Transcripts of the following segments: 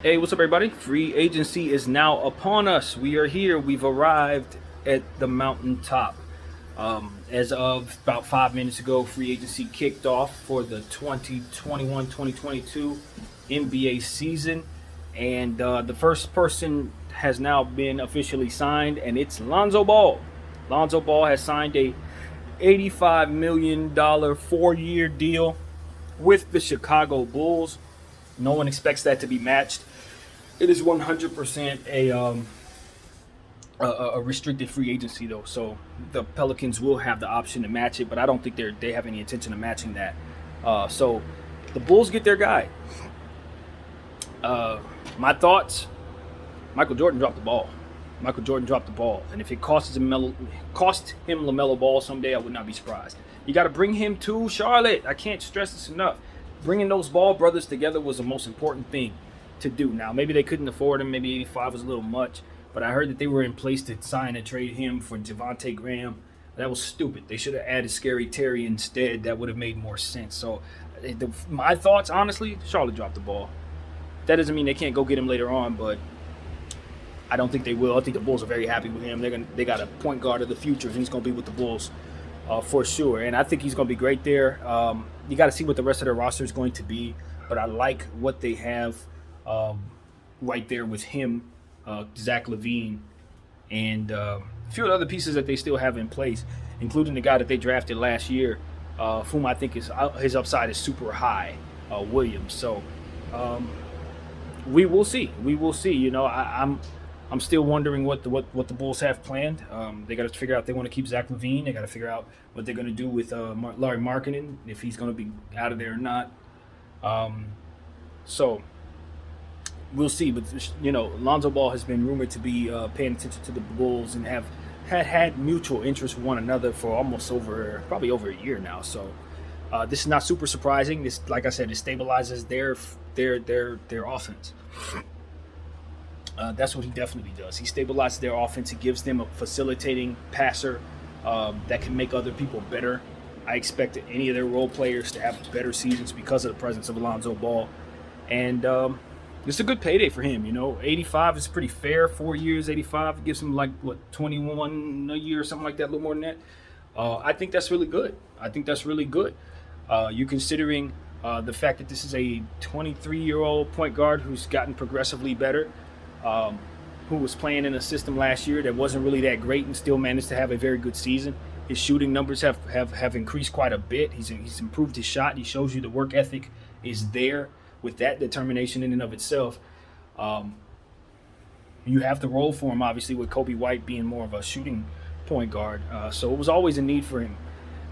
Hey, what's up, everybody? Free agency is now upon us. We are here. We've arrived at the mountaintop. As of about 5 minutes ago, free agency kicked off for the 2021-2022 NBA season. And the first person has now been officially signed, and it's Lonzo Ball. Lonzo Ball has signed a $85 million 4-year deal with the Chicago Bulls. No one expects that to be matched. It is 100% a restricted free agency, though, so the Pelicans will have the option to match it, but I don't think they have any intention of matching that. So the Bulls get their guy. My thoughts: Michael Jordan dropped the ball. Michael Jordan dropped the ball, and if it cost him LaMelo Ball someday, I would not be surprised. You got to bring him to Charlotte. I can't stress this enough. Bringing those Ball brothers together was the most important thing to do. Now, maybe they couldn't afford him. Maybe 85 was a little much. But I heard that they were in place to sign and trade him for Devontae Graham. That was stupid. They should have added Scary Terry instead. That would have made more sense. So my thoughts, honestly, Charlotte dropped the ball. That doesn't mean they can't go get him later on, but I don't think they will. I think the Bulls are very happy with him. They got a point guard of the future, and he's going to be with the Bulls for sure. And I think he's going to be great there. You got to see what the rest of their roster is going to be. But I like what they have right there with him, Zach LaVine, and a few of the other pieces that they still have in place, including the guy that they drafted last year, whom I think his upside is super high, Williams. So we will see. We will see. You know, I'm still wondering what the Bulls have planned. They got to figure out if they want to keep Zach LaVine. They got to figure out what they're going to do with Larry Markkinen, if he's going to be out of there or not. So we'll see. But you know, Lonzo Ball has been rumored to be paying attention to the Bulls and have had mutual interest with one another for probably over a year now. So this is not super surprising. This, like I said, it stabilizes their offense. That's what he definitely does. He stabilizes their offense. He gives them a facilitating passer that can make other people better. I expect any of their role players to have better seasons because of the presence of Lonzo Ball. And it's a good payday for him. You know, 85 is pretty fair. 4 years, 85. It gives him 21 a year or something like that, a little more than that. I think that's really good. You're considering the fact that this is a 23-year-old point guard who's gotten progressively better. Who was playing in a system last year that wasn't really that great and still managed to have a very good season. His shooting numbers have increased quite a bit. He's improved his shot. He shows you the work ethic is there with that determination in and of itself. You have the role for him, obviously, with Kobe White being more of a shooting point guard. So it was always a need for him.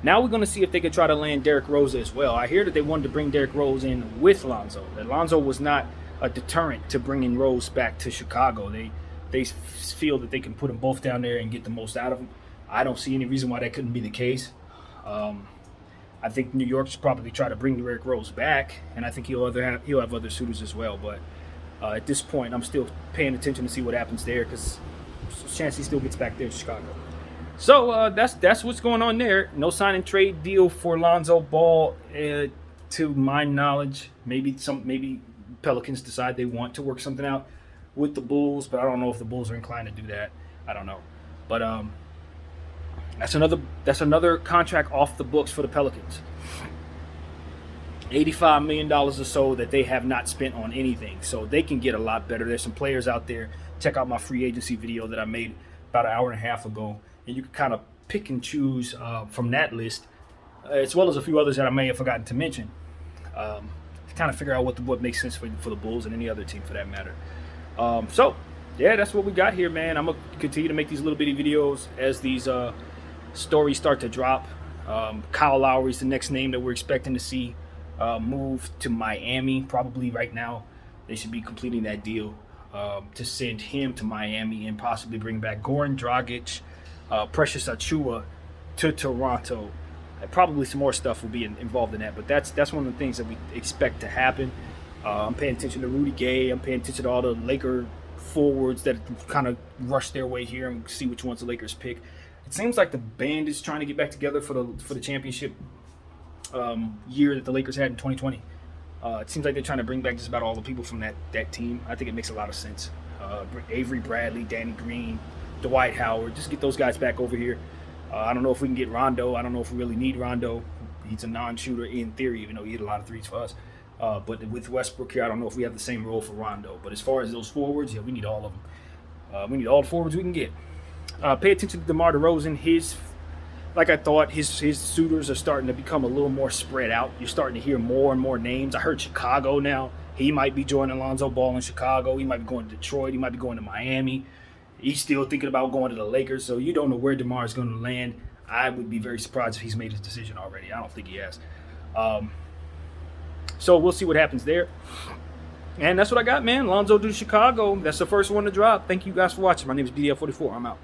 Now we're going to see if they could try to land Derrick Rose as well. I hear that they wanted to bring Derrick Rose in with Lonzo. That Lonzo was not a deterrent to bringing Rose back to Chicago. They feel that they can put them both down there and get the most out of them. I don't see any reason why that couldn't be the case. I think New York should probably try to bring Derrick Rose back, and I think he'll have other suitors as well. But at this point, I'm still paying attention to see what happens there because there's a chance he still gets back there to Chicago. So that's what's going on there. No sign and trade deal for Lonzo Ball, to my knowledge. Maybe Pelicans decide they want to work something out with the Bulls, but I don't know if the Bulls are inclined to do that. I don't know. But that's another contract off the books for the Pelicans. $85 million or so that they have not spent on anything. So they can get a lot better. There's some players out there. Check out my free agency video that I made about an hour and a half ago. And you can kind of pick and choose from that list, as well as a few others that I may have forgotten to mention. Kind of figure out what makes sense for the Bulls and any other team for that matter. So yeah, that's what we got here, man. I'm gonna continue to make these little bitty videos as these stories start to drop. Kyle Lowry's the next name that we're expecting to see move to Miami. Probably right now they should be completing that deal to send him to Miami and possibly bring back Goran Dragic, Precious Achiuwa to Toronto. Probably some more stuff will be involved in that, but that's one of the things that we expect to happen. I'm paying attention to Rudy Gay. I'm paying attention to all the Laker forwards that kind of rush their way here and see which ones the Lakers pick. It seems like the band is trying to get back together for the championship year that the Lakers had in 2020. It seems like they're trying to bring back just about all the people from that team. I think it makes a lot of sense. Avery Bradley, Danny Green, Dwight Howard. Just get those guys back over here. I don't know if we can get Rondo. I don't know if we really need Rondo. He's a non-shooter in theory, even though he hit a lot of threes for us. But with Westbrook here, I don't know if we have the same role for Rondo. But as far as those forwards, yeah, we need all of them. We need all the forwards we can get. Pay attention to DeMar DeRozan. Like I thought, his suitors are starting to become a little more spread out. You're starting to hear more and more names. I heard Chicago now. He might be joining Lonzo Ball in Chicago. He might be going to Detroit. He might be going to Miami. He's still thinking about going to the Lakers. So you don't know where DeMar is going to land. I would be very surprised if he's made his decision already. I don't think he has. So we'll see what happens there. And that's what I got, man. Lonzo to Chicago. That's the first one to drop. Thank you guys for watching. My name is BDF44. I'm out.